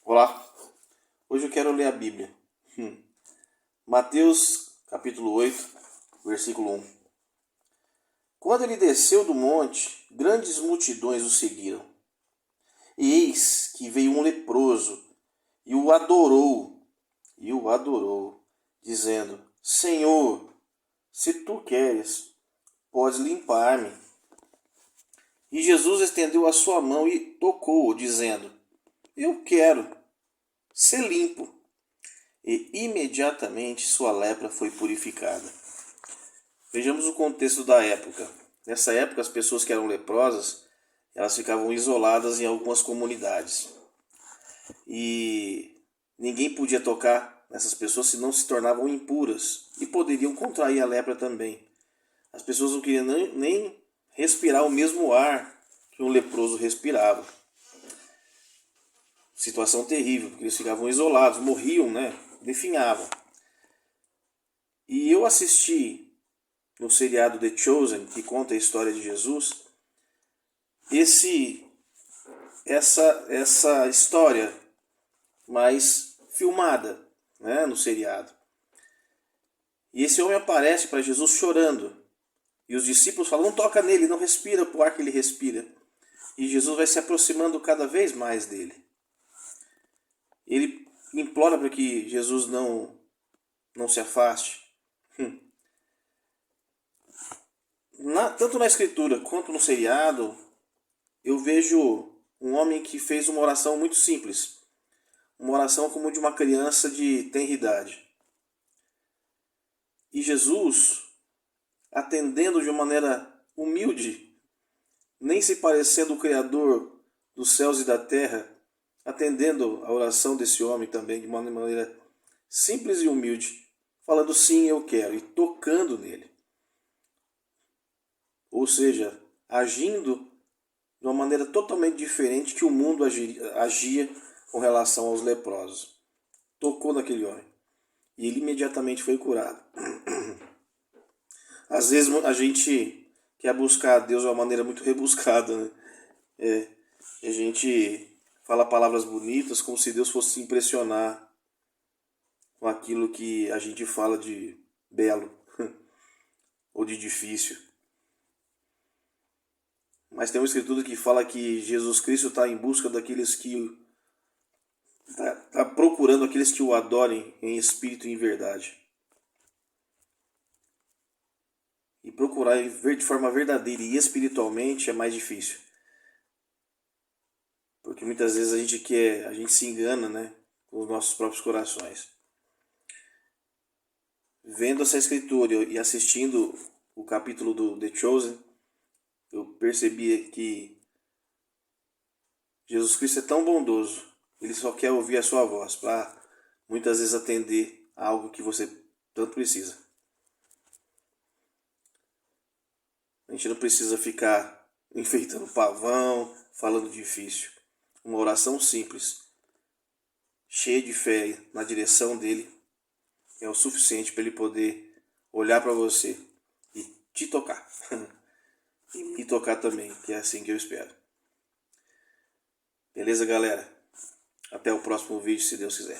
Olá, hoje eu quero ler a Bíblia. Mateus capítulo 8, versículo 1. Quando ele desceu do monte, grandes multidões o seguiram. E eis que veio um leproso e o adorou, dizendo: Senhor, se tu queres, podes limpar-me. E Jesus estendeu a sua mão e tocou-o, dizendo: Eu quero ser limpo. E imediatamente sua lepra foi purificada. Vejamos o contexto da época. Nessa época, as pessoas que eram leprosas, elas ficavam isoladas em algumas comunidades. E ninguém podia tocar nessas pessoas, senão se tornavam impuras e poderiam contrair a lepra também. As pessoas não queriam nem respirar o mesmo ar que um leproso respirava. Situação terrível, porque eles ficavam isolados, morriam, definhavam. E eu assisti no seriado The Chosen, que conta a história de Jesus, essa história mais filmada, no seriado. E esse homem aparece para Jesus chorando. E os discípulos falam: não toca nele, não respira o ar que ele respira. E Jesus vai se aproximando cada vez mais dele. Ele implora para que Jesus não se afaste. Tanto na escritura quanto no seriado, eu vejo um homem que fez uma oração muito simples. Uma oração como de uma criança de tenra idade. E Jesus, atendendo de uma maneira humilde, nem se parecendo o Criador dos céus e da terra, atendendo a oração desse homem também de uma maneira simples e humilde, falando sim, eu quero, e tocando nele. Ou seja, agindo de uma maneira totalmente diferente que o mundo agia com relação aos leprosos. Tocou naquele homem. E ele imediatamente foi curado. Às vezes a gente quer buscar a Deus de uma maneira muito rebuscada, a gente fala palavras bonitas como se Deus fosse se impressionar com aquilo que a gente fala de belo ou de difícil. Mas tem uma escritura que fala que Jesus Cristo está em busca daqueles que está procurando aqueles que o adorem em espírito e em verdade. E procurar de forma verdadeira e espiritualmente é mais difícil. Porque muitas vezes a gente se engana, com os nossos próprios corações. Vendo essa escritura e assistindo o capítulo do The Chosen, eu percebi que Jesus Cristo é tão bondoso. Ele só quer ouvir a sua voz para muitas vezes atender a algo que você tanto precisa. A gente não precisa ficar enfeitando pavão, falando difícil. Uma oração simples, cheia de fé na direção dele, é o suficiente para ele poder olhar para você e te tocar. E me tocar também, que é assim que eu espero. Beleza, galera? Até o próximo vídeo, se Deus quiser.